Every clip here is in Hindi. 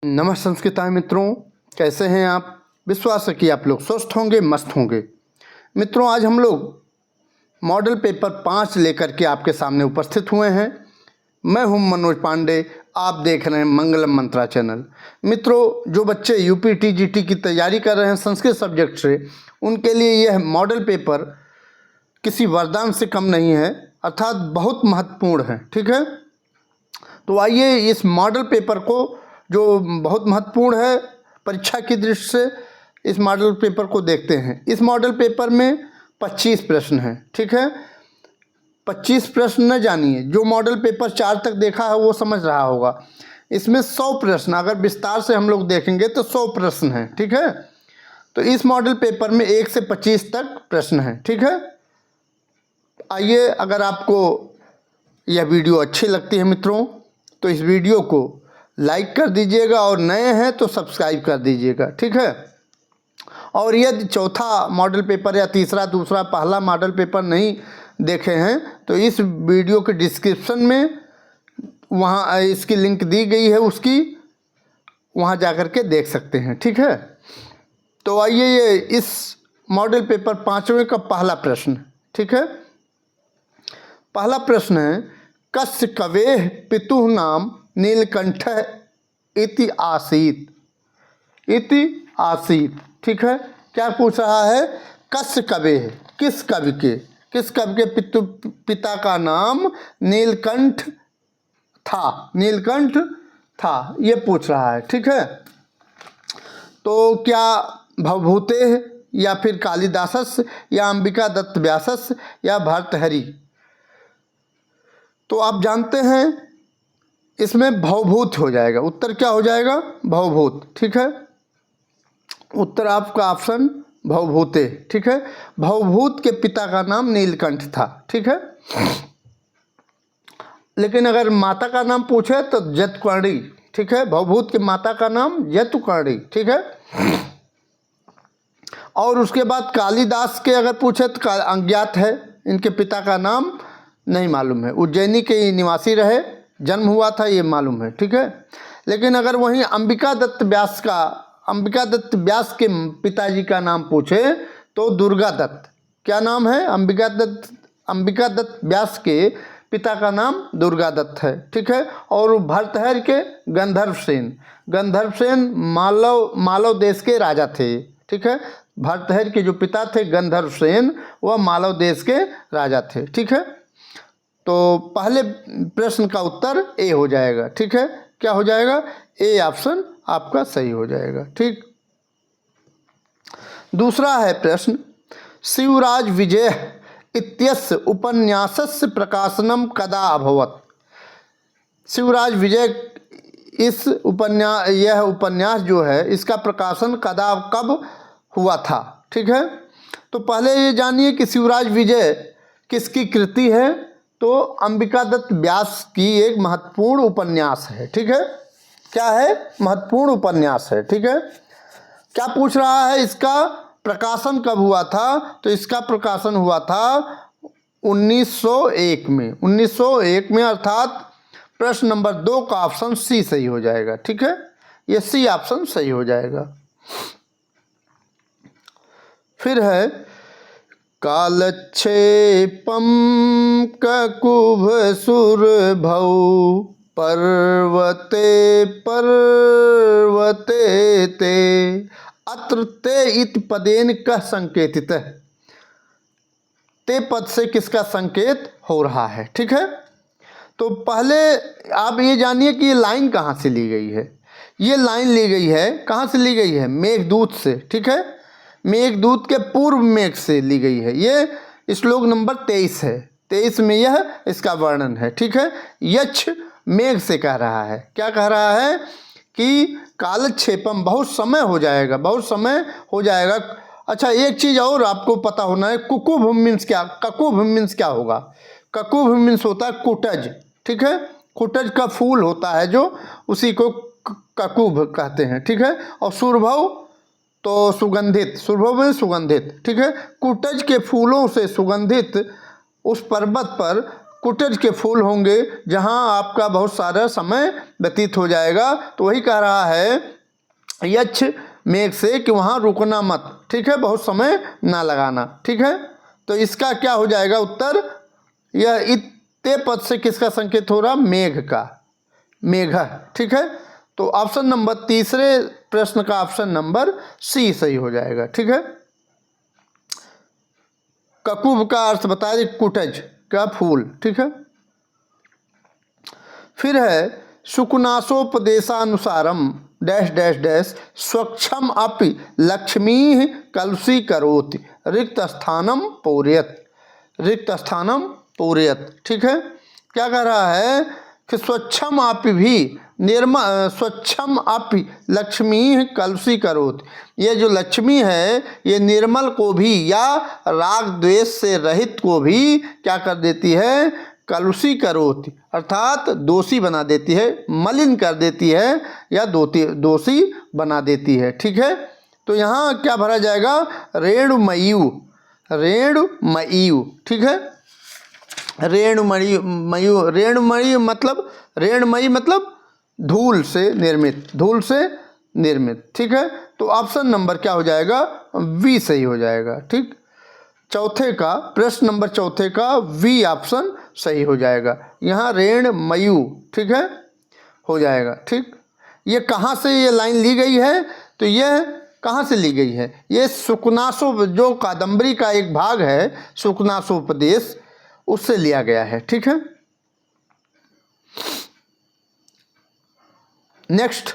नमस्कार संस्कृताय मित्रों, कैसे हैं आप। विश्वास है कि आप लोग स्वस्थ होंगे, मस्त होंगे। मित्रों, आज हम लोग मॉडल पेपर 5 लेकर के आपके सामने उपस्थित हुए हैं। मैं हूं मनोज पांडे, आप देख रहे हैं मंगलम मंत्रा चैनल। मित्रों, जो बच्चे यूपी टीजीटी की तैयारी कर रहे हैं संस्कृत सब्जेक्ट से, उनके लिए यह मॉडल पेपर किसी वरदान से कम नहीं है, अर्थात बहुत महत्वपूर्ण है। ठीक है, तो आइए इस मॉडल पेपर को, जो बहुत महत्वपूर्ण है परीक्षा की दृष्टि से, इस मॉडल पेपर को देखते हैं। इस मॉडल पेपर में 25 प्रश्न हैं। ठीक है, 25 प्रश्न न जानिए, जो मॉडल पेपर 4 तक देखा है वो समझ रहा होगा। इसमें 100 प्रश्न, अगर विस्तार से हम लोग देखेंगे तो 100 प्रश्न हैं। ठीक है, तो इस मॉडल पेपर में 1 से 25 तक प्रश्न हैं। ठीक है, आइए, अगर आपको यह वीडियो अच्छी लगती है मित्रों, तो इस वीडियो को लाइक कर दीजिएगा और नए हैं तो सब्सक्राइब कर दीजिएगा। ठीक है, और यदि चौथा मॉडल पेपर या तीसरा, दूसरा, पहला मॉडल पेपर नहीं देखे हैं तो इस वीडियो के डिस्क्रिप्शन में वहाँ इसकी लिंक दी गई है, उसकी वहाँ जाकर के देख सकते हैं। ठीक है, तो आइए ये इस मॉडल पेपर 5वें का पहला प्रश्न। ठीक है, पहला प्रश्न है, कस्य कवेः पितुः नाम नीलकंठः इति आसीत्। इति आसीत्। ठीक है, क्या पूछ रहा है? कस्य कवेः, किस कवि के पिता का नाम नीलकंठ था, नीलकंठ था, ये पूछ रहा है। ठीक है, तो क्या भवभूतेः, या फिर कालिदासस्य, या अंबिका दत्त व्यासस्य, या भर्तृहरि। तो आप जानते हैं इसमें भवभूत हो जाएगा। उत्तर क्या हो जाएगा? भवभूत। ठीक है, उत्तर आपका ऑप्शन भवभूते। ठीक है, भवभूत के पिता का नाम नीलकंठ था। ठीक है, लेकिन अगर माता का नाम पूछे तो जतुकर्णी। ठीक है, भवभूत की माता का नाम जतुकर्णी। ठीक है, और उसके बाद कालिदास के अगर पूछे तो अज्ञात है, इनके पिता का नाम नहीं मालूम है। उज्जैनी के निवासी रहे, जन्म हुआ था ये मालूम है। ठीक है, लेकिन अगर वहीं अंबिका दत्त व्यास के पिताजी का नाम पूछे तो दुर्गा दत्त। क्या नाम है? अंबिका दत्त व्यास के पिता का नाम दुर्गा दत्त है। ठीक है, और भर्तृहरि के गंधर्व सेन मालव देश के राजा थे। ठीक है, भर्तृहरि के जो पिता थे गंधर्व सेन, वह मालव देश के राजा थे। ठीक है, तो पहले प्रश्न का उत्तर ए हो जाएगा। ठीक है, क्या हो जाएगा? ए ऑप्शन आपका सही हो जाएगा। ठीक, दूसरा है प्रश्न, शिवराज विजय इत्यस्य उपन्यासस्य प्रकाशनम कदा अभवत्। शिवराज विजय यह उपन्यास जो है, इसका प्रकाशन कब हुआ था। ठीक है, तो पहले ये जानिए कि शिवराज विजय किसकी कृति है। तो अंबिका दत्त व्यास की एक महत्वपूर्ण उपन्यास है। ठीक है, क्या है? महत्वपूर्ण उपन्यास है। ठीक है, क्या पूछ रहा है? इसका प्रकाशन कब हुआ था? तो इसका प्रकाशन हुआ था 1901 में। 1901 में, अर्थात प्रश्न नंबर 2 का ऑप्शन सी सही हो जाएगा। ठीक है, ये सी ऑप्शन सही हो जाएगा। फिर है, कालक्षेपम ककुभ सुरभौ पर्वते ते अत्र ते इति पदेन कः संकेतितः। ते पद से किसका संकेत हो रहा है? ठीक है, तो पहले आप ये जानिए कि ये लाइन कहाँ से ली गई है। ये लाइन ली गई है, कहाँ से ली गई है? मेघदूत से। ठीक है, मेघदूत के पूर्व मेघ से ली गई है। ये श्लोक नंबर 23 है। 23 में यह इसका वर्णन है। ठीक है, यक्ष मेघ से कह रहा है। क्या कह रहा है? कि कालक्षेपम, बहुत समय हो जाएगा, बहुत समय हो जाएगा। अच्छा, एक चीज़ और आपको पता होना है, कुकुभ मीन्स क्या? ककुभ मीन्स क्या होगा? ककुभ मीन्स होता है कुटज। ठीक है, कुटज का फूल होता है जो, उसी को ककुभ कहते हैं। ठीक है, और सुरभव तो सुगंधित, सुरभव में सुगंधित। ठीक है, कुटज के फूलों से सुगंधित उस पर्वत पर कुटज के फूल होंगे जहाँ आपका बहुत सारा समय व्यतीत हो जाएगा। तो वही कह रहा है यक्ष मेघ से कि वहाँ रुकना मत, ठीक है, बहुत समय ना लगाना, ठीक है। तो इसका क्या हो जाएगा उत्तर, यह इत्ते पद से किसका संकेत हो रहा, मेघ का, मेघ, ठीक है। तो ऑप्शन नंबर तीसरे प्रश्न का ऑप्शन नंबर सी सही हो जाएगा, ठीक है। ककुभ का अर्थ बता दें, कुटज का फूल, ठीक है। फिर है शुकनासोपदेशानुसारम डैश डैश डैश स्वच्छम अपि लक्ष्मी कलुषी करोति रिक्त स्थानम पूरयत, रिक्त स्थानम पूरयत, ठीक है। क्या कह रहा है कि स्वच्छम अपि भी स्वच्छम अपि लक्ष्मी कलुषी करोति, ये जो लक्ष्मी है ये निर्मल को भी या राग द्वेष से रहित को भी क्या कर देती है, कलुषी करोति, अर्थात दोषी बना देती है, मलिन कर देती है या दोषी बना देती है, ठीक है। तो यहाँ क्या भरा जाएगा, रेणुमयी, रेणुमयी, ठीक है। रेणुमयी मतलब धूल से निर्मित, धूल से निर्मित, ठीक है। तो ऑप्शन नंबर क्या हो जाएगा, वी सही हो जाएगा, ठीक। चौथे का प्रश्न नंबर चौथे का वी ऑप्शन सही हो जाएगा। यहाँ रेणुमयी, ठीक है, हो जाएगा, ठीक। ये कहाँ से ये लाइन ली गई है, तो यह कहाँ से ली गई है, ये शुकनासो जो कादंबरी का एक भाग है शुकनासोपदेश, उससे लिया गया है, ठीक है। नेक्स्ट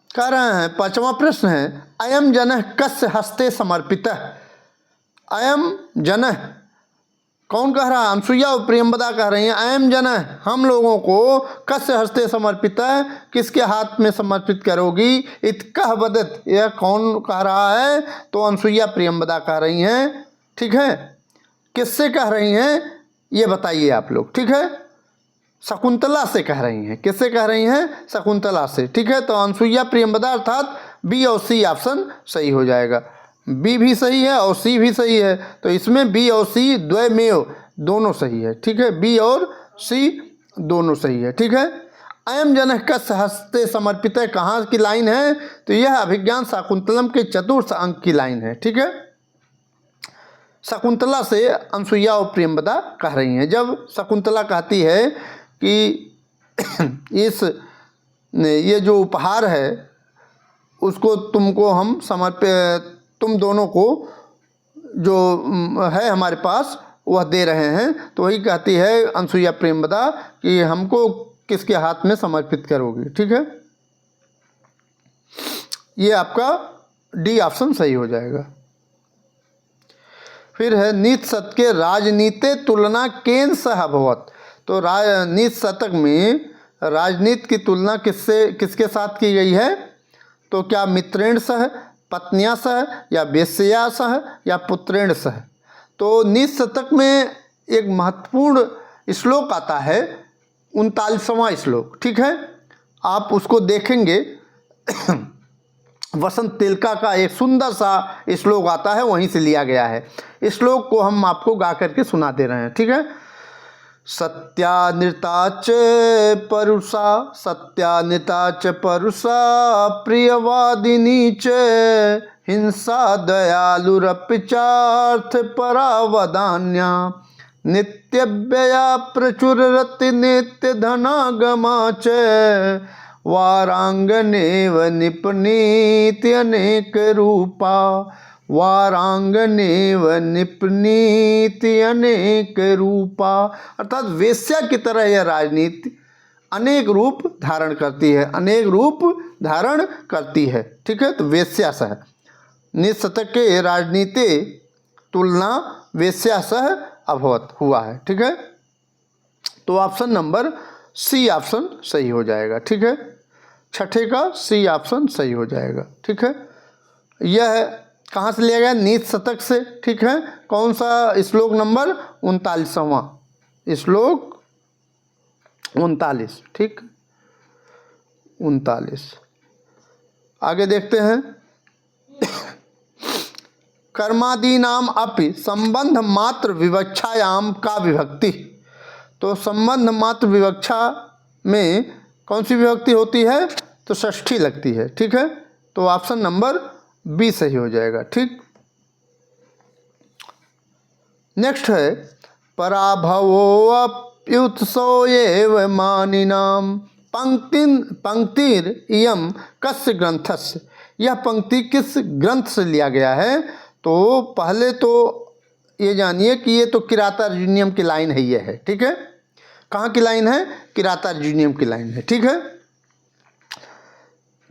कह रहे हैं पांचवा प्रश्न है अयम जनः कस्य हस्ते समर्पितः, अयम जनः कौन कह रहा है, अनसुईया और प्रियंवदा कह रही हैं अयम जनः हम लोगों को कस्य हस्ते समर्पितः किसके हाथ में समर्पित करोगी, इत कह वदत, यह कौन कह रहा है, तो अनसुईया प्रियंवदा कह रही हैं, ठीक है। किससे कह रही हैं ये बताइए आप लोग, ठीक है। शकुंतला से कह रही हैं, किससे कह रही हैं, शकुंतला से, ठीक है। तो अनसुईया प्रियंवदा अर्थात बी और सी ऑप्शन सही हो जाएगा, बी भी सही है और सी भी सही है। तो इसमें बी और सी द्वयमेव दोनों सही है, ठीक है, बी और सी दोनों सही है, ठीक है। अयम जनः कस्य हस्ते समर्पित है कहाँ की लाइन है, तो यह अभिज्ञान शाकुंतलम के चतुर्थ अंक की लाइन है, ठीक है। शकुंतला से अनसुईया और प्रियंवदा कह रही हैं। जब शकुंतला कहती है कि ये जो उपहार है उसको तुमको हम तुम दोनों को जो है हमारे पास वह दे रहे हैं, तो वही कहती है अनसुईया प्रियंवदा कि हमको किसके हाथ में समर्पित करोगी, ठीक है। ये आपका डी ऑप्शन सही हो जाएगा। फिर है नीत शतक के राजनीति तुलना केन सह अभवत, तो नीत शतक में राजनीति की तुलना किसके साथ की गई है, तो क्या मित्रेण सह, पत्नियां सह, या वेश्या सह, या पुत्रेण सह। तो नीत शतक में एक महत्वपूर्ण श्लोक आता है 39वां श्लोक, ठीक है, आप उसको देखेंगे। वसंत तिलका का एक सुंदर सा श्लोक आता है, वहीं से लिया गया है। इस श्लोक को हम आपको गा करके सुना दे रहे हैं, ठीक है। सत्यानृता च परुषा, सत्यानृता च परुषा प्रियवादिनी च हिंसा दयालुरपिचार्थ परावदान्या नित्यव्यया प्रचुररति नित्य धनागमा च वारांगनेव निपनीति अनेक रूपा, वारांगनेव निपनीति अनेक रूपा, अर्थात वेश्या की तरह यह राजनीति अनेक रूप धारण करती है, अनेक रूप धारण करती है, ठीक है। तो वेश्या सह नीत शतक के राजनीति तुलना वेश्या सह अभवत हुआ है, ठीक है। तो ऑप्शन नंबर सी ऑप्शन सही हो जाएगा, ठीक है। छठे का सी ऑप्शन सही हो जाएगा, ठीक है। यह कहाँ से लिया गया, नीत शतक से, ठीक है। कौन सा श्लोक नंबर 39वां, श्लोक 39, ठीक, 39। आगे देखते हैं कर्मादीनाम अपि संबंध मात्र विवक्षायाम का विभक्ति, तो संबंध मात्र विवक्षा में कौन सी विभक्ति होती है? तो षष्ठी लगती है। ठीक है, तो ऑप्शन नंबर बी सही हो जाएगा। ठीक, नेक्स्ट है पराभवोऽप्युत्सो एव मानिनाम पंक्तिर इयम कस्य ग्रंथस्य। यह पंक्ति किस ग्रंथ से लिया गया है? तो पहले तो ये जानिए कि ये तो किरातार्जुनीयम की लाइन है, ये है। ठीक है, कहाँ की लाइन है? किरातार्जुनीयम की लाइन है। ठीक है,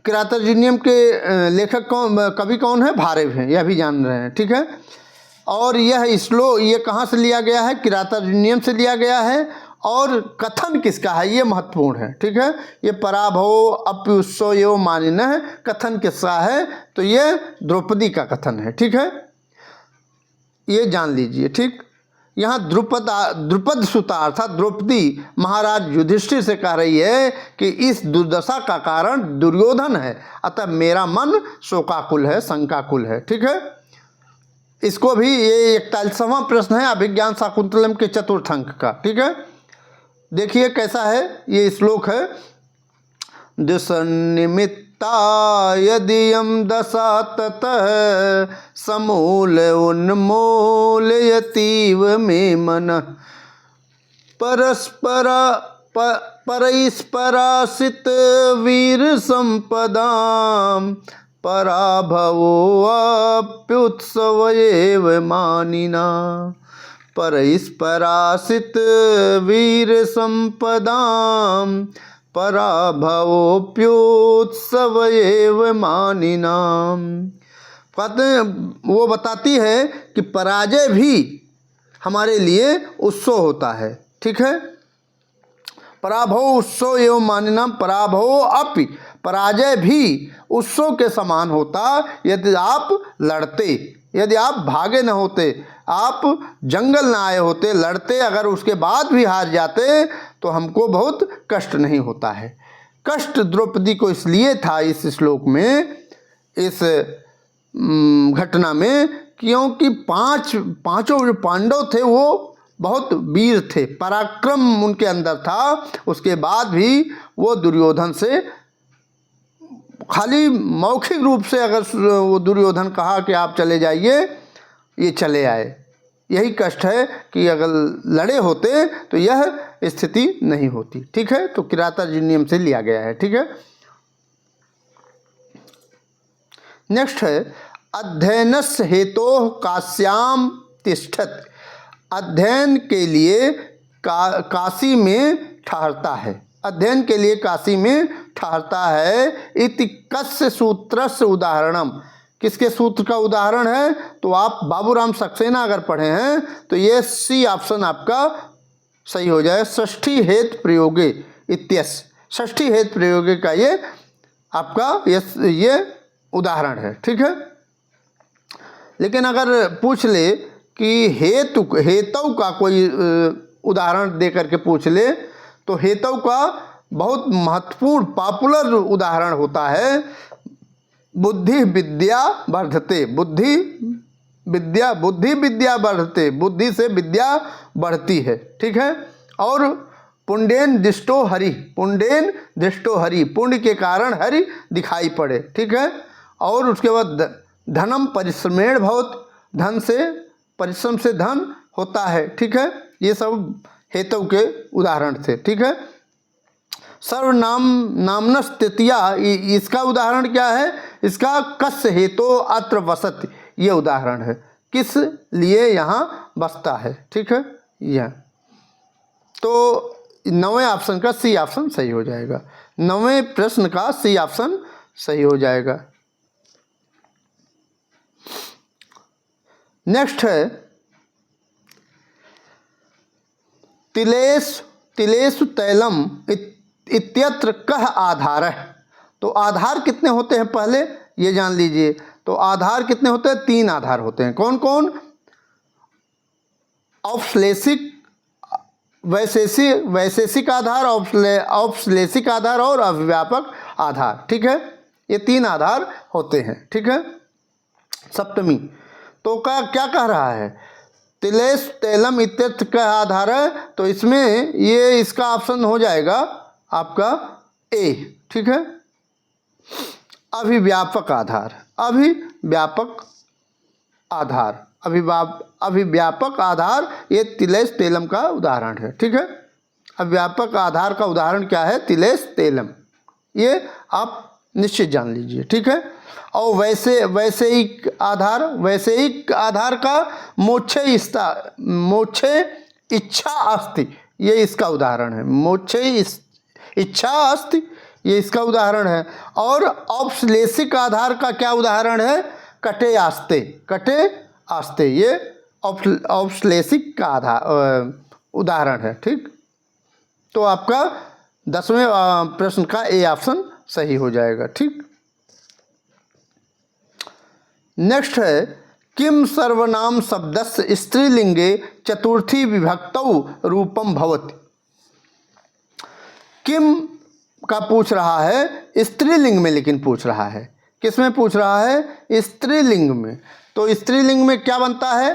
किरातार्जुनीयम के लेखक कौन, कवि कौन है? भारेव हैं, यह भी जान रहे हैं। ठीक है, और यह श्लोक ये कहाँ से लिया गया है? किरातार्जुनीयम से लिया गया है। और कथन किसका है? ये महत्वपूर्ण है। ठीक है, ये पराभवो अप्युत्सो एव मानिनः कथन किसका है? तो ये द्रौपदी का कथन है। ठीक है, ये जान लीजिए। ठीक, यहाँ द्रुपद सुता अर्थात द्रौपदी महाराज युधिष्ठिर से कह रही है कि इस दुर्दशा का कारण दुर्योधन है, अतः मेरा मन शोकाकुल है, शंकाकुल है। ठीक है, इसको भी ये 41वां प्रश्न है अभिज्ञान शाकुंतलम के चतुर्थ अंक का। ठीक है, देखिए कैसा है ये श्लोक है। दिशनिमित्ता यदियं दशा ततः समूल उन्मूलयतीव मे मनः परस्परासित वीर संपदाम पराभवोऽप्युत्सव एव मानिना परस्परासित वीर संपदाम पराभवोऽप्युत्सव एव मानिनाम। कहते हैं, वो बताती है कि पराजय भी हमारे लिए उत्सव होता है। ठीक है, पराभव उत्सव एवं मानिनाम पराभव अपि, पराजय भी उत्सव के समान होता यदि आप लड़ते, यदि आप भागे न होते, आप जंगल ना आए होते, लड़ते अगर उसके बाद भी हार जाते तो हमको बहुत कष्ट नहीं होता है। कष्ट द्रौपदी को इसलिए था इस श्लोक में, इस घटना में, क्योंकि पांचों जो पांडव थे वो बहुत वीर थे, पराक्रम उनके अंदर था। उसके बाद भी वो दुर्योधन से खाली मौखिक रूप से अगर वो दुर्योधन कहा कि आप चले जाइए, ये चले आए। यही कष्ट है कि अगर लड़े होते तो यह स्थिति नहीं होती। ठीक है, तो किरातार्जुनीयम से लिया गया है। ठीक है, नेक्स्ट है अध्ययनस्य हेतोः काश्याम तिष्ठत्। अध्ययन के लिए काशी में ठहरता है, अध्ययन के लिए काशी में ठहरता है। इति कस्य सूत्रस्य उदाहरणम, किसके सूत्र का उदाहरण है? तो आप बाबूराम सक्सेना अगर पढ़े हैं तो ये सी ऑप्शन आपका सही हो जाए। षष्ठी हेत प्रयोगे इत्यस्य, षष्ठी हेत प्रयोगे का ये आपका ये उदाहरण है। ठीक है, लेकिन अगर पूछ ले कि हेतु का कोई उदाहरण दे करके पूछ ले तो हेतु का बहुत महत्वपूर्ण पॉपुलर उदाहरण होता है बुद्धि विद्या वर्धते। बुद्धि विद्या बढ़ते, बुद्धि से विद्या बढ़ती है। ठीक है, और पुण्डेन दिष्टो हरि, पुण्डेन दृष्टो हरि, पुण्य के कारण हरि दिखाई पड़े। ठीक है, और उसके बाद धनम परिश्रमेण भवत, धन से परिश्रम से धन होता है। ठीक है, ये सब हेतु के उदाहरण थे। ठीक है, सर्वनाम नामनस तृतीया, इसका उदाहरण क्या है? इसका कस्य हेतु अत्र वसति, ये उदाहरण है, किस लिए यहाँ बसता है। ठीक है, यह तो 9वें ऑप्शन का सी ऑप्शन सही हो जाएगा। 9वें प्रश्न का सी ऑप्शन सही हो जाएगा। नेक्स्ट है तिलेषु तैलम इत्यत्र कह आधार है। तो आधार कितने होते हैं पहले ये जान लीजिए। तो आधार कितने होते हैं? 3 आधार होते हैं। कौन कौन? औपश्लेषिक, वैशेषिक आधार, औपश्लेषिक आधार और अभिव्यापक आधार। ठीक है, ये 3 आधार होते हैं। ठीक है, सप्तमी तो क्या कह रहा है? तिलेश तेलम इत्यर्थ का आधार है, तो इसमें ये इसका ऑप्शन हो जाएगा आपका ए। ठीक है, अभिव्यापक आधार, अभिव्यापक आधार, अभिव्यापक आधार ये तिलेश तेलम का उदाहरण है। ठीक है, अभिव्यापक आधार का उदाहरण क्या है? तिलेश तेलम, ये आप निश्चित जान लीजिए। ठीक है, और वैषयिक आधार का मोक्षे इच्छा अस्ति, ये इसका उदाहरण है। मोक्षे इच्छा अस्ति, ये इसका उदाहरण है। और औपश्लेषिक आधार का क्या उदाहरण है? कटे आस्ते, ये औपश्लेषिक का उदाहरण है। ठीक, तो आपका 10वें प्रश्न का ए ऑप्शन सही हो जाएगा। ठीक, नेक्स्ट है किम सर्वनाम शब्दस्य स्त्रीलिंगे चतुर्थी विभक्तौ रूपम भवति। किम का पूछ रहा है स्त्रीलिंग में, लेकिन पूछ रहा है किस में? पूछ रहा है स्त्रीलिंग में। तो स्त्रीलिंग में क्या बनता है?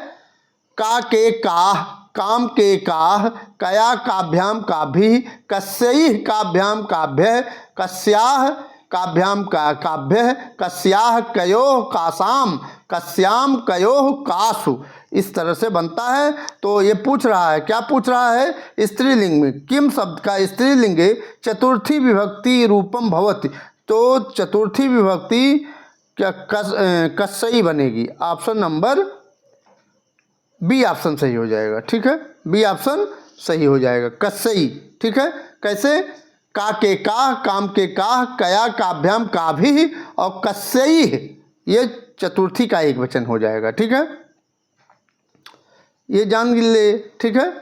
का के काह, काम के काह, कया काभ्याम काभि, कस्यैः काभ्याम काभ्यः, कस्याः काभ्याम काभ्यः, कस्याः कयोः कासाम, कस्याम कयोः कासु, इस तरह से बनता है। तो ये पूछ रहा है, क्या पूछ रहा है? स्त्रीलिंग में किम शब्द का स्त्रीलिंगे चतुर्थी विभक्ति रूपम भवति, तो चतुर्थी विभक्ति क्या कस्यैः बनेगी। ऑप्शन नंबर बी ऑप्शन सही हो जाएगा। ठीक है, बी ऑप्शन सही हो जाएगा, कस्यैः। ठीक है, कैसे? का के काह, काम के काह, कया काभ्याम काभि और कस्यैः, ये चतुर्थी का एक वचन हो जाएगा। ठीक है, ये जान ले। ठीक है,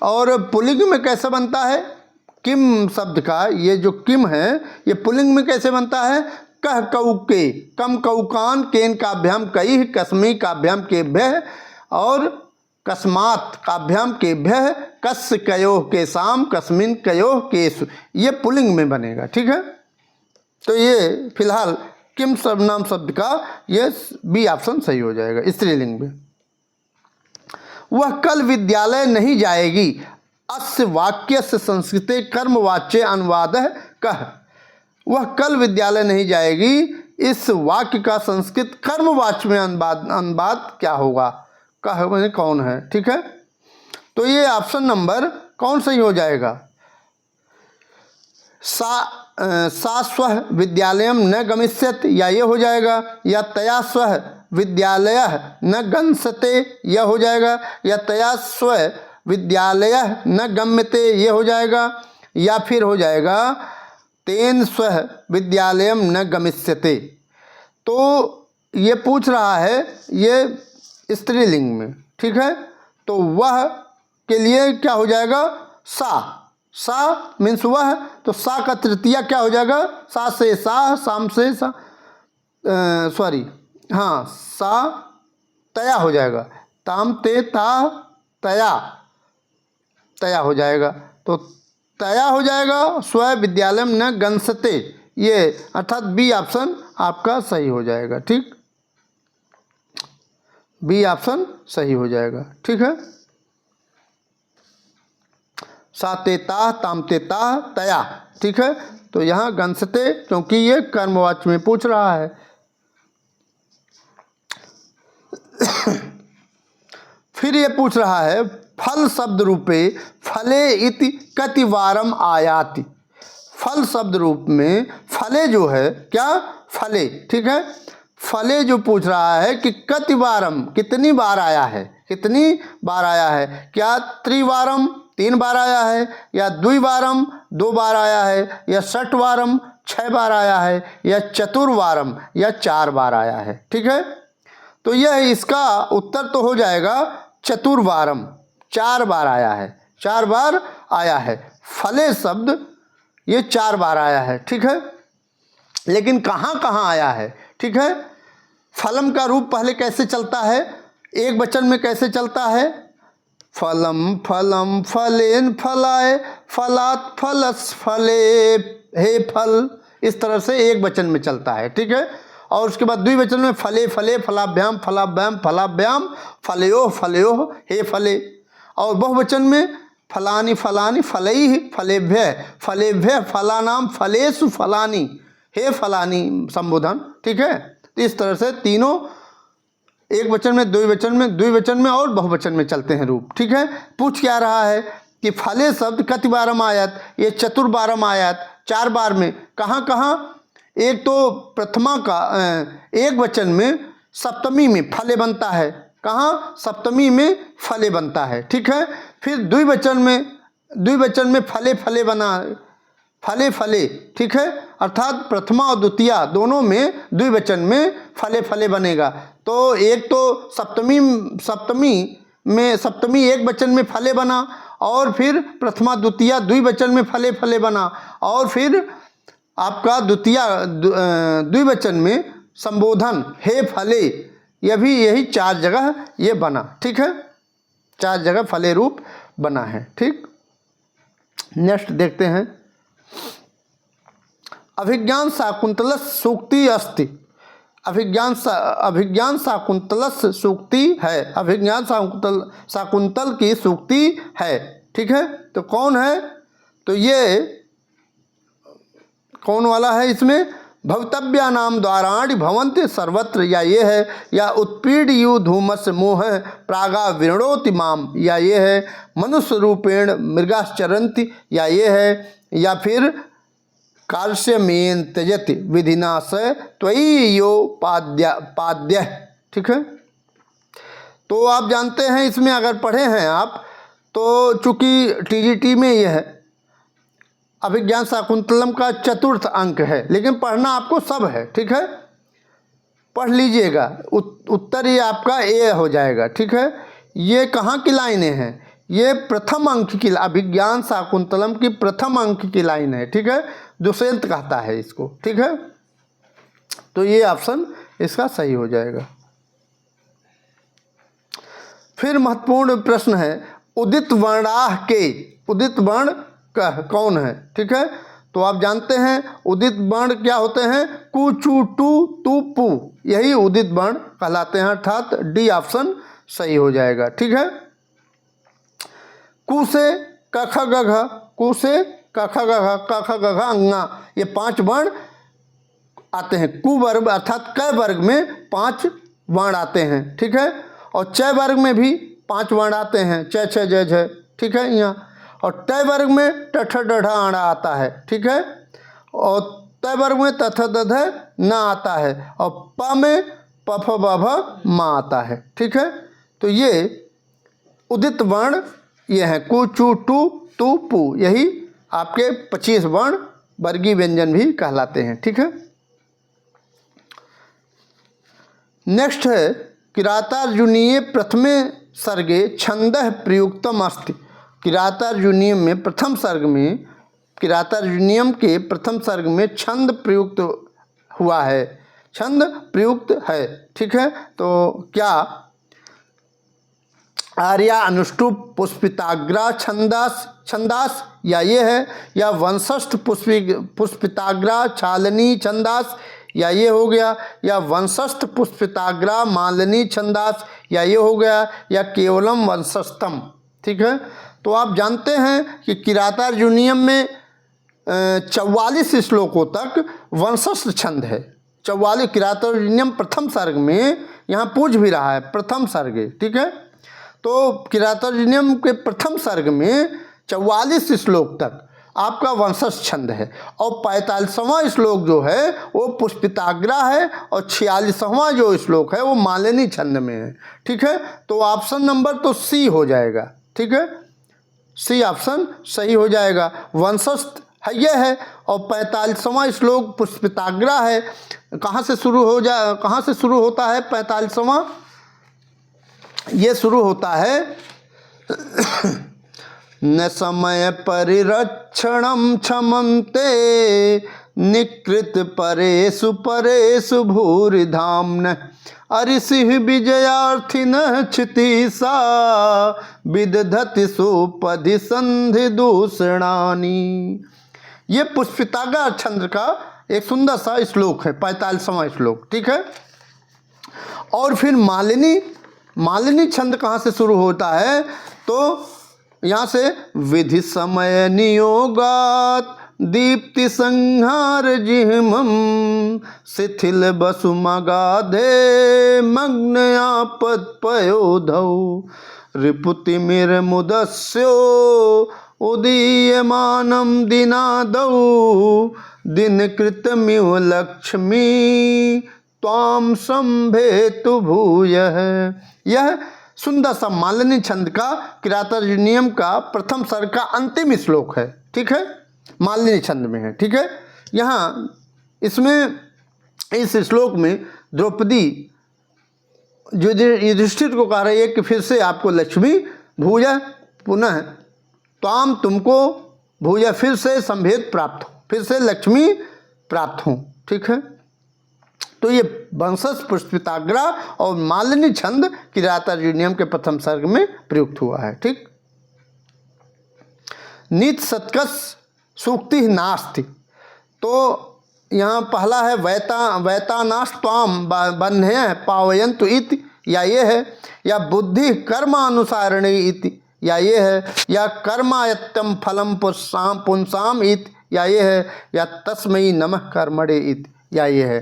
और पुल्लिंग में कैसे बनता है? किम शब्द का ये जो किम है ये पुल्लिंग में कैसे बनता है? कह कऊ के, कम कऊकान, केन काभ्याम कई, कस्मी काभ्याम केभ्यः और कस्मात् काभ्याम केभ्यः, कस्य कयोः केसाम, कस्मिन कयोः केषु, ये पुल्लिंग में बनेगा। ठीक है, तो ये फिलहाल किम सर्वनाम शब्द का ये बी ऑप्शन सही हो जाएगा स्त्रीलिंग में। वह कल विद्यालय नहीं जाएगी, अस्य वाक्य से संस्कृते कर्मवाच्य अनुवाद कह। वह कल विद्यालय नहीं जाएगी, इस वाक्य का संस्कृत कर्मवाच्य में अनुवाद क्या होगा? कह मैंने कौन है? ठीक है, तो ये ऑप्शन नंबर कौन सही हो जाएगा? सा स्वः विद्यालयम न गमिष्यत, या ये हो जाएगा, या तया स्वः विद्यालयः न गंसते, यह हो जाएगा, या तया स्वः विद्यालयः न गम्यते, ये हो जाएगा, या फिर हो जाएगा तेन स्वः विद्यालयम न गमिष्यते। तो ये पूछ रहा है ये स्त्रीलिंग में। ठीक है, तो वह के लिए क्या हो जाएगा? सा मीन्स वह, तो सा का तृतीया क्या हो जाएगा? सा से सा, साम से सा, हाँ सा तया हो जाएगा, ताम ते ता तया हो जाएगा। तो तया हो जाएगा, स्व विद्यालयम न गंसते, ये अर्थात बी ऑप्शन आपका सही हो जाएगा। ठीक, बी ऑप्शन सही हो जाएगा। ठीक है, साते ताह, तामते ताह, तया। ठीक है, तो यहाँ गंसते, क्योंकि ये कर्मवाच्य में पूछ रहा है। फिर ये पूछ रहा है फल शब्द रूपे फले इति कतिवारम आयाति। फल शब्द रूप में फले जो है, क्या? फले। ठीक है, फले जो पूछ रहा है कि कतिवारम, कितनी बार आया है, कितनी बार आया है? क्या त्रिवारम 3 बार आया है, या द्विवारम 2 बार आया है, या षटवारम 6 बार आया है, या चतुर्वारम या 4 बार आया है? ठीक है, तो यह इसका उत्तर तो हो जाएगा चतुर्वारम, 4 बार आया है, 4 बार आया है। फले शब्द ये 4 बार आया है। ठीक है, लेकिन कहाँ कहाँ आया है? ठीक है, फलम का रूप पहले कैसे चलता है? एक वचन में कैसे चलता है? फलम फलम फलेन फलाए, फलात फलस फले हे फल, इस तरह से एक वचन में चलता है। ठीक है, और उसके बाद द्विवचन में फले फले फलाभ्याम फलाभ्याम फलाभ्याम फलयोः फलयोः हे फले। और बहुवचन में फलानि फलानि फलैः फलेभ्यः फलेभ्यः फलानाम फलेषु फलानि हे फलानि संबोधन। ठीक है, तो इस तरह से तीनों एक वचन में, द्विवचन में और बहुवचन में चलते हैं रूप। ठीक है, पूछ क्या रहा है कि फले शब्द कति बारम आयत, ये चतुर्बारम आयत 4 बार में। कहाँ कहाँ? एक तो प्रथमा का एक वचन में सप्तमी में फले बनता है। कहाँ? सप्तमी में फले बनता है। ठीक है, फिर द्विवचन में फले फले बना, फले फले। ठीक है, अर्थात प्रथमा और द्वितीया दोनों में द्विवचन में फले फले बनेगा। तो एक तो सप्तमी एक वचन में फले बना, और फिर प्रथमा द्वितीया द्विवचन में फले फले बना, और फिर आपका द्विवचन में संबोधन हे फले, यह भी यही 4 जगह ये बना। ठीक है, 4 जगह फले रूप बना है। ठीक, नेक्स्ट देखते हैं। अभिज्ञान शाकुंतलस्य सूक्ति अस्ति। अभिज्ञान शाकुंतलस्य सूक्ति है। अभिज्ञान शाकुंतल की सूक्ति है। ठीक है, तो कौन है? तो ये कौन वाला है? इसमें भवितव्या नाम द्वाराणि भवन्ति सर्वत्र, या ये है, या उत्पीडयु धूमस मोह प्रागा विरणोति माम, या ये है मनुष्य रूपेण मृगाश्चरन्ति, या ये है, या फिर कार्श्यमेन त्यजति विधिना स त्वयि यो पाद्य। ठीक है, तो आप जानते हैं इसमें अगर पढ़े हैं आप तो, चूँकि टीजीटी में यह है अभिज्ञान शाकुंतलम का 4th अंक है, लेकिन पढ़ना आपको सब है। ठीक है, पढ़ लीजिएगा, उत्तर ये आपका ए हो जाएगा। ठीक है, ये कहाँ की लाइनें हैं? ये प्रथम अंक की, अभिज्ञान शाकुंतलम की प्रथम अंक की लाइन है। ठीक है, दुष्यंत कहता है इसको। ठीक है, तो ये ऑप्शन इसका सही हो जाएगा। फिर महत्वपूर्ण प्रश्न है, उदित वर्णाह के उदित वर्ण कौन है? ठीक है, तो आप जानते हैं उदित वर्ण क्या होते हैं? कु चू टू तू पू, यही उदित वर्ण कहलाते हैं, अर्थात डी ऑप्शन सही हो जाएगा। ठीक है, कु से कख गघ, कु से कख गघ, कख गघ अंगा, ये 5 वर्ण आते हैं। कु वर्ग अर्थात क वर्ग में 5 वर्ण आते हैं। ठीक है, और च वर्ग में भी 5 वर्ण आते हैं, च छ ज झ। ठीक है, यहाँ और ट वर्ग में टठ डढ़ आड़ा आता है। ठीक है, और त वर्ग में तथ दध न आता है, और प में पफ बभ मा आता है। ठीक है, तो ये उदित वर्ण ये हैं, कु चू टू तू पू, यही आपके 25 वर्ण वर्गीय व्यंजन भी कहलाते हैं। ठीक है, नेक्स्ट है किरातार्जुनीय प्रथमे सर्गे छंदः प्रयुक्तम अस्ति। किरातार्जुनीयम में प्रथम सर्ग में, किरातार्जुनीयम के प्रथम सर्ग में छंद प्रयुक्त हुआ है, छंद प्रयुक्त है। ठीक है, तो क्या? आर्या अनुष्टुप पुष्पिताग्रा छंदास, या ये है, या वंशस्थ पुष्पिताग्रा छालनी छंदास, या ये हो गया, या वंशस्थ पुष्पिताग्रा मालनी छंदास, या ये हो गया, या केवलम वंशस्थम। ठीक है, तो आप जानते हैं कि किरातार्जुनीयम में 44 श्लोकों तक वंशस्थ छंद है। 44 किरातार्जुनीयम प्रथम सर्ग में, यहाँ पूछ भी रहा है प्रथम सर्ग। ठीक है, तो किरातार्जुनीयम के प्रथम सर्ग में 44 श्लोक तक आपका वंशस्थ छंद है, और 45वां श्लोक जो है वो पुष्पिताग्रा है, और 46वां जो श्लोक है वो मालिनी छंद में है। ठीक है, तो ऑप्शन नंबर तो सी हो जाएगा। ठीक है, सी ऑप्शन सही हो जाएगा। वंशस्थ है ये है, और 45वां श्लोक पुष्पिताग्रा है। कहाँ से शुरू होता है 45वां? ये शुरू होता है न समय परिरक्षणम क्षमन्ते निकृत परेषु परेषु भूरिधाम्न अरिसिः विजयार्थिन क्षितिसा विदधति सुपधि संधि दूषणानि। ये पुष्पिताग्रा छंद का एक सुंदर सा श्लोक है, 45वां श्लोक, ठीक है। और फिर मालिनी छंद कहाँ से शुरू होता है, तो यहाँ से विधि समय नियोगात दीप्ति संहार जिह्मम शिथिल बसुमगाधे मग्न आपद पयोधौ रिपुतिमिर मुदस्यो उदीयमानम दिनादौ दिन कृतमिव लक्ष्मी त्वाम संभेतु भूयः। यह सुंदर सा मालिनी छंद का किरातार्जुनीयम का प्रथम सर्ग का अंतिम श्लोक है, ठीक है, मालिनी छंद में है, ठीक है। यहाँ इसमें इस श्लोक में द्रौपदी जो युधिष्ठिर को कह रही है कि फिर से आपको लक्ष्मी भूया पुनः त्वाम तुमको भूया फिर से संभेद प्राप्त हो, फिर से लक्ष्मी प्राप्त हो, ठीक है। तो ये वंशज पुष्पिताग्रा और मालिनी छंद किरातार्जुनीयम के प्रथम सर्ग में प्रयुक्त हुआ है, ठीक। नीत सत्कस सूक्ति नास्ति, तो यहाँ पहला है वैतानाश त्वाम बन्हे पावयन्तु इति, या ये है, या बुद्धि कर्मानुसारिणी इति, या ये है, या कर्मायत्यम फलम पुंसाम इति, या ये है, या तस्मै नमः कर्मणे इति, या ये है।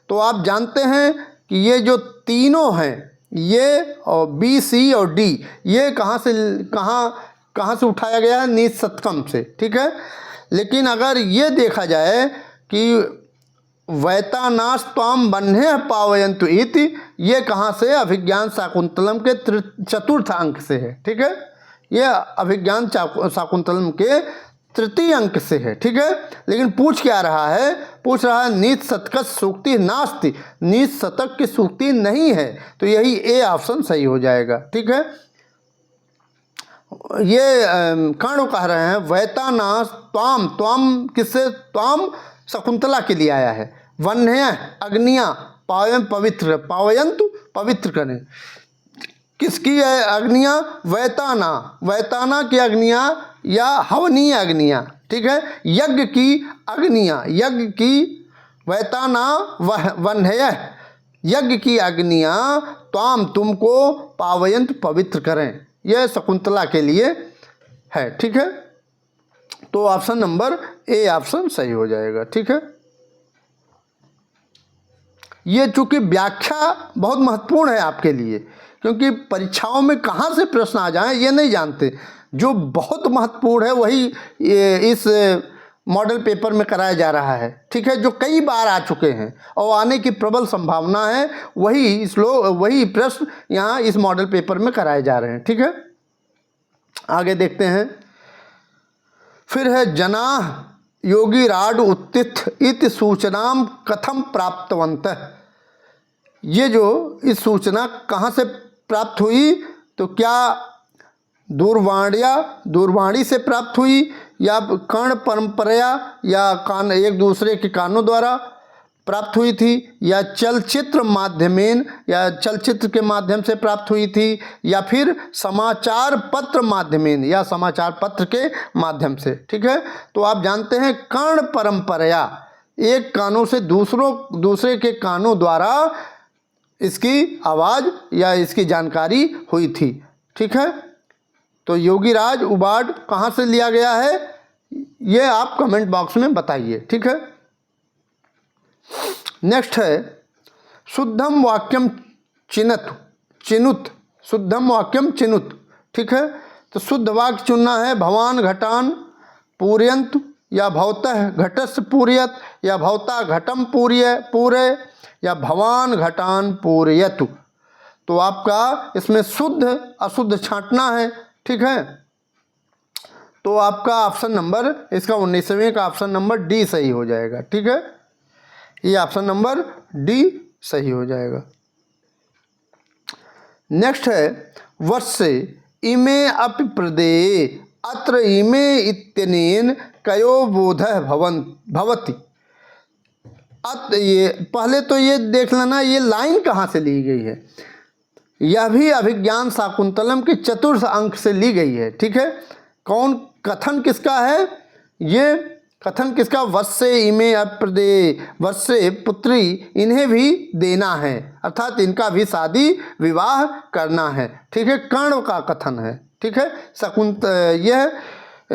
तो आप जानते हैं कि ये जो तीनों हैं, ये और बी सी और डी, ये कहाँ से उठाया गया है, नीच सत्कम से, ठीक है। लेकिन अगर ये देखा जाए कि वैतानाश त्वाम बन्हे पावयन्तु इति, ये कहाँ से, अभिज्ञान शाकुंतलम के चतुर्थ अंक से है, ठीक है। ये अभिज्ञान शाकुंतलम के तृतीय अंक से है, ठीक है। लेकिन पूछ क्या रहा है, पूछ रहा है नीच शतक सूक्ति नास्ति, नीच शतक की सूक्ति नहीं है, तो यही ए ऑप्शन सही हो जाएगा, ठीक है। ये कर्ण कह रहे हैं वैतानाश त्वाम, त्वाम किससे, त्वाम शकुंतला के लिए आया है, वन्य अग्नियाँ पावयन पवित्र, पावयंतु पवित्र करें, किसकी है अग्नियाँ, वैताना की अग्नियाँ या हवनीय अग्नियाँ, ठीक है, यज्ञ की अग्नियाँ, यज्ञ की वैताना वन्य, यज्ञ की अग्नियाँ त्वाम तुमको पावयंत पवित्र करें, यह शकुंतला के लिए है, ठीक है। तो ऑप्शन नंबर ए ऑप्शन सही हो जाएगा, ठीक है। ये चूँकि व्याख्या बहुत महत्वपूर्ण है आपके लिए, क्योंकि परीक्षाओं में कहाँ से प्रश्न आ जाएं ये नहीं जानते। जो बहुत महत्वपूर्ण है वही इस मॉडल पेपर में कराया जा रहा है, ठीक है, जो कई बार आ चुके हैं और आने की प्रबल संभावना है, वही प्रश्न यहाँ इस मॉडल पेपर में कराए जा रहे हैं, ठीक है। आगे देखते हैं, फिर है जनाः योगी राड उत्तिथ इति सूचनाम कथम प्राप्तवन्तः। ये जो इस सूचना कहाँ से प्राप्त हुई, तो क्या दूरवाणी से प्राप्त हुई, या कर्ण परंपरा या कान एक दूसरे के कानों द्वारा प्राप्त हुई थी, या चलचित्र माध्यमेन या चलचित्र के माध्यम से प्राप्त हुई थी, या फिर समाचार पत्र माध्यमेन या समाचार पत्र के माध्यम से, ठीक है। तो आप जानते हैं कर्ण परंपरा, एक कानों से दूसरे के कानों द्वारा इसकी आवाज़ या इसकी जानकारी हुई थी, ठीक है। तो योगीराज उबाड कहाँ से लिया गया है, ये आप कमेंट बॉक्स में बताइए, ठीक है। नेक्स्ट है शुद्धम वाक्यम चिनुत, शुद्धम वाक्यम चिनुत, ठीक है। तो शुद्ध वाक्य चुनना है, भवान घटान पूरयन्तु, या भवतः घटस्य पूरयत, या भवता घटम पूरे, या भवान घटान पूरयतु। तो आपका इसमें शुद्ध अशुद्ध छांटना है, ठीक है। तो आपका ऑप्शन नंबर, इसका 19वें का ऑप्शन नंबर डी सही हो जाएगा, ठीक है। ये ऑप्शन नंबर डी सही हो जाएगा। नेक्स्ट है वर्षे इमे अपि प्रदेये अत्र इमे इत्यनेन कयो बोधः भवति। ये पहले तो ये देख लेना ये लाइन कहाँ से ली गई है, यह भी अभिज्ञान शाकुंतलम के चतुर्थ अंक से ली गई है, ठीक है। कौन कथन किसका है, ये कथन किसका? वत्से इमे अप्रदे, वत्से पुत्री इन्हें भी देना है, अर्थात इनका भी शादी विवाह करना है। ठीक है, कर्ण का कथन है। ठीक है, यह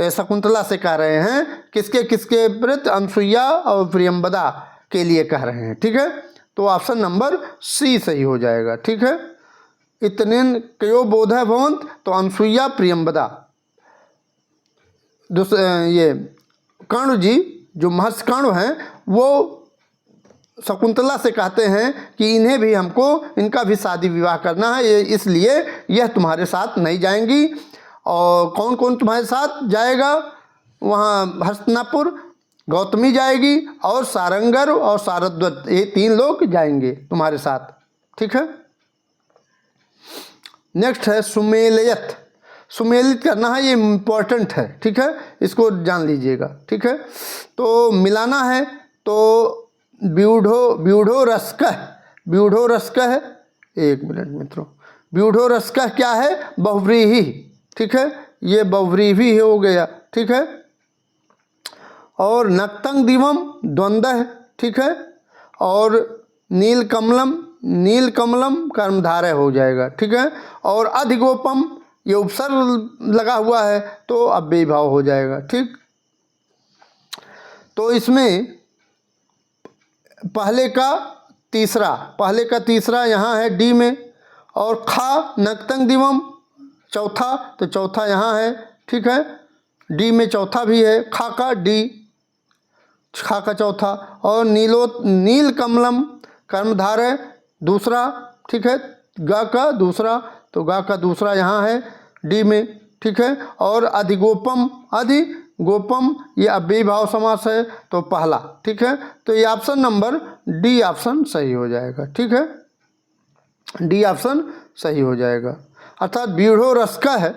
शकुंतला से कह रहे हैं, किसके किसके प्रति? अनसुईया और प्रियंवदा के लिए कह रहे हैं। ठीक है, तो ऑप्शन नंबर सी सही हो जाएगा। ठीक है, इतनेन कयो बोधय भवंत, तो अनसुईया प्रियंवदा। ये कर्ण जी जो महर्षि कर्ण हैं वो शकुंतला से कहते हैं कि इन्हें भी हमको, इनका भी शादी विवाह करना है, इसलिए यह तुम्हारे साथ नहीं जाएंगी। और कौन कौन तुम्हारे साथ जाएगा? वहाँ हस्तिनापुर गौतमी जाएगी और सारंगर और सारद्वत, ये 3 लोग जाएंगे तुम्हारे साथ। ठीक है, नेक्स्ट है सुमेलयत। सुमेलित करना है, ये इम्पोर्टेंट है। ठीक है, इसको जान लीजिएगा। ठीक है, तो मिलाना है तो ब्यूढ़ो रसकह है। एक मिनट मित्रों, ब्यूढ़ो रसकह क्या है? बहुव्रीहि। ठीक है, ये बहुव्रीहि हो गया। ठीक है, और नक्तंग दिवम द्वंद्व। ठीक है, और नीलकमलम कर्मधारय हो जाएगा। ठीक है, और अधिगोपम ये उपसर्ग लगा हुआ है तो अव्ययी भाव हो जाएगा। ठीक, तो इसमें पहले का तीसरा यहाँ है डी में, और खा नक्तंग दिवम चौथा, तो चौथा यहाँ है। ठीक है, डी में चौथा भी है, खा का चौथा, और नील कमलम कर्मधारय दूसरा। ठीक है, गा का दूसरा, तो गा का दूसरा यहाँ है डी में। ठीक है, और अधिगोपम ये अव्ययी भाव समास है तो पहला। ठीक है, तो ये ऑप्शन नंबर डी ऑप्शन सही हो जाएगा। ठीक है, डी ऑप्शन सही हो जाएगा। अर्थात ब्यूढ़ो रसका है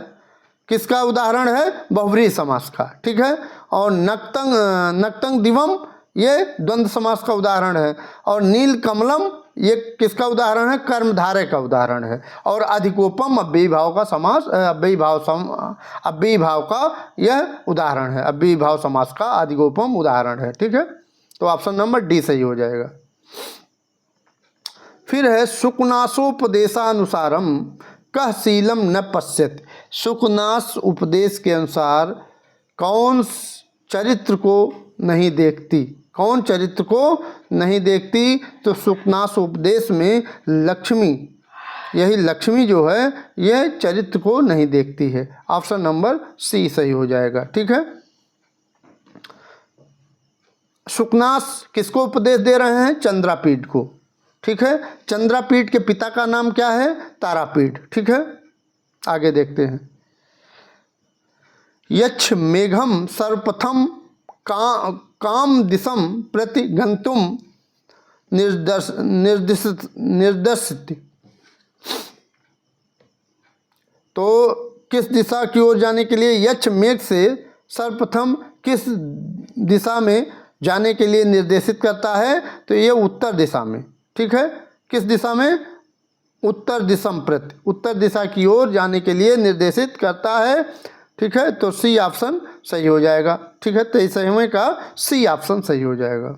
किसका उदाहरण है? बहुव्रीहि समास का। ठीक है, और नक्तंग दिवम ये द्वंद्व समास का उदाहरण है, और नील कमलम ये किसका उदाहरण है? कर्मधारय का उदाहरण है, और अधिकोपम अव्ययी भाव का समास, अव्ययी भाव का यह उदाहरण है, अव्ययी भाव समास का अधिकोपम उदाहरण है। ठीक है, तो ऑप्शन नंबर डी सही हो जाएगा। फिर है सुकनासोपदेशानुसारम कह शीलम न पश्यत। सुकनास उपदेश के अनुसार कौन चरित्र को नहीं देखती? कौन चरित्र को नहीं देखती? तो सुकनास उपदेश में लक्ष्मी, यही लक्ष्मी जो है यह चरित्र को नहीं देखती है। ऑप्शन नंबर सी सही हो जाएगा। ठीक है, सुकनास किसको उपदेश दे रहे हैं? चंद्रापीठ को। ठीक है, चंद्रापीठ के पिता का नाम क्या है? तारापीठ। ठीक है, आगे देखते हैं। यच्छ मेघम सर्वप्रथम काम दिशम प्रति गंतुम निर्देशित। तो किस दिशा की ओर जाने के लिए यच्छ मेघ से सर्वप्रथम किस दिशा में जाने के लिए निर्देशित करता है? तो ये उत्तर दिशा में। ठीक है, किस दिशा में? उत्तर दिशम प्रति, उत्तर दिशा की ओर जाने के लिए निर्देशित करता है। ठीक है, तो सी ऑप्शन सही हो जाएगा। ठीक है, 23वें का सी ऑप्शन सही हो जाएगा।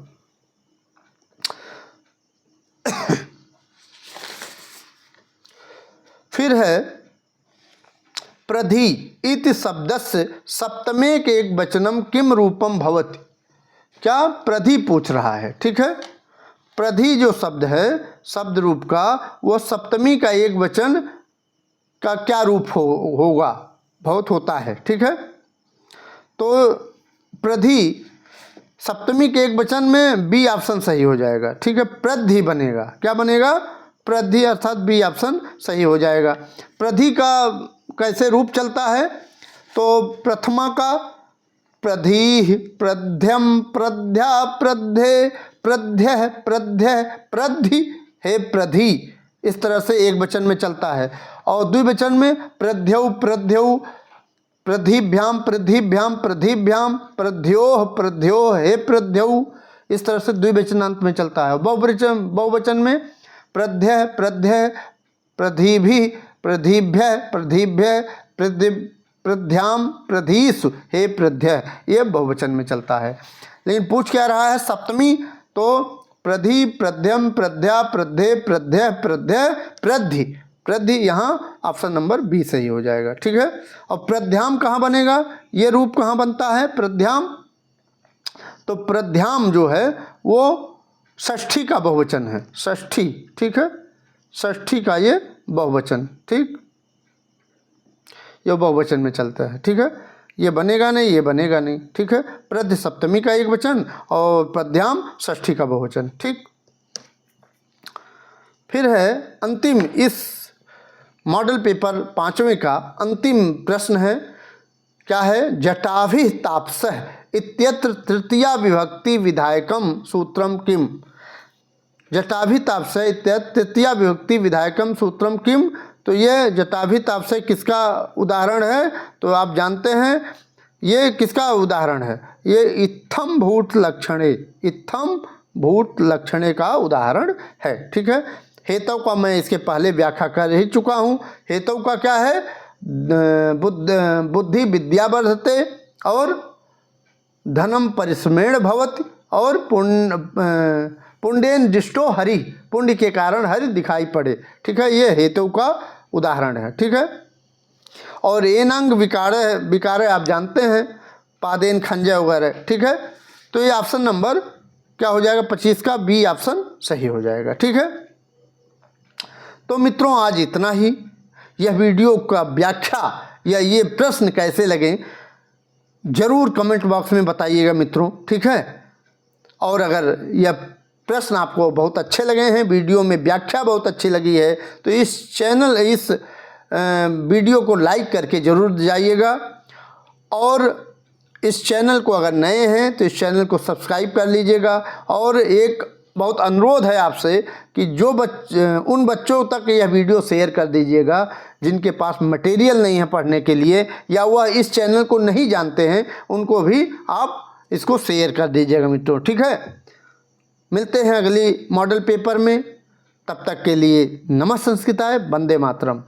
फिर है प्रधि इति शब्दस्य सप्तमे के एक वचनम किम रूपम भवति। क्या प्रधि पूछ रहा है? ठीक है, प्रधि जो शब्द है शब्द रूप का, वह सप्तमी का एक वचन का क्या रूप होगा? बहुत होता है। ठीक है, तो प्रधि सप्तमी के एक वचन में बी ऑप्शन सही हो जाएगा। ठीक है, प्रधि बनेगा। क्या बनेगा? प्रधि, अर्थात बी ऑप्शन सही हो जाएगा। प्रधि का कैसे रूप चलता है? तो प्रथमा का प्रधि, प्रध्यम, प्रध्या, प्रध्ये, प्रध्यः, प्रध्यः, प्रधि है प्रधि, इस तरह से एक वचन में चलता है। और द्विवचन में प्रध्यौ, प्रध्यौ, प्रधिभ्याम, प्रधिभ्याम, प्रधिभ्याम, प्रध्योः, प्रध्योः, हे प्रध्यौ, इस तरह से द्विवचनांत में चलता है। बहुवचन में प्रध्यः, प्रध्यः, प्रधिभिः, प्रधिभ्यः, प्रधिभ्यः, प्रध्याम प्रधीसु, हे प्रध्य, ये बहुवचन में चलता है। लेकिन पूछ क्या रहा है सप्तमी, तो प्रधि, प्रध्यम, प्रध्या, प्रध्ये, प्रध्यय, प्रध्यय, प्रद्धि, प्रद्धि, यहाँ ऑप्शन नंबर बी सही हो जाएगा। ठीक है। और प्रध्याम कहाँ बनेगा, ये रूप कहाँ बनता है प्रध्याम, तो प्रध्याम जो है वो षष्ठी का बहुवचन है, षष्ठी। ठीक है, षष्ठी का ये बहुवचन, ठीक, ये बहुवचन में चलता है। ठीक है, ये बनेगा नहीं, ये बनेगा नहीं। ठीक है, प्रध्य सप्तमी का एक वचन और प्रध्याम षष्ठी का बहुवचन। ठीक। फिर है अंतिम, इस मॉडल पेपर 5वें का अंतिम प्रश्न है, क्या है, जटाभि तापसः इत्यत्र तृतीया विभक्ति विधायकम सूत्रम किम। जटाभि तापसः इत्यत्र तृतीया विभक्ति विधायकम सूत्रम किम, तो ये जटाभि तापसः किसका उदाहरण है, तो आप जानते हैं ये किसका उदाहरण है, ये इत्थम भूत लक्षणे, इत्थम भूत लक्षणे का उदाहरण है। ठीक है। हेतु का मैं इसके पहले व्याख्या कर ही चुका हूँ। हेतु का क्या है, बुद्धि विद्या वर्धते और धनम परिस्मेण भवति और पुण्येन दृष्टो हरि, पुण्य के कारण हरि दिखाई पड़े। ठीक है, ये हेतु का उदाहरण है। ठीक है। और एनांग विकार आप जानते हैं, पादेन खंजय वगैरह। ठीक है, तो ये ऑप्शन नंबर क्या हो जाएगा 25 का बी ऑप्शन सही हो जाएगा। ठीक है। तो मित्रों आज इतना ही। यह वीडियो का व्याख्या या ये प्रश्न कैसे लगे जरूर कमेंट बॉक्स में बताइएगा मित्रों। ठीक है। और अगर यह प्रश्न आपको बहुत अच्छे लगे हैं, वीडियो में व्याख्या बहुत अच्छी लगी है, तो इस वीडियो को लाइक करके ज़रूर जाइएगा। और इस चैनल को अगर नए हैं तो इस चैनल को सब्सक्राइब कर लीजिएगा। और एक बहुत अनुरोध है आपसे कि उन बच्चों तक यह वीडियो शेयर कर दीजिएगा जिनके पास मटेरियल नहीं है पढ़ने के लिए, या वह इस चैनल को नहीं जानते हैं, उनको भी आप इसको शेयर कर दीजिएगा मित्रों। ठीक है। मिलते हैं अगली मॉडल पेपर में, तब तक के लिए नमः संस्कृताय, वंदे मातरम।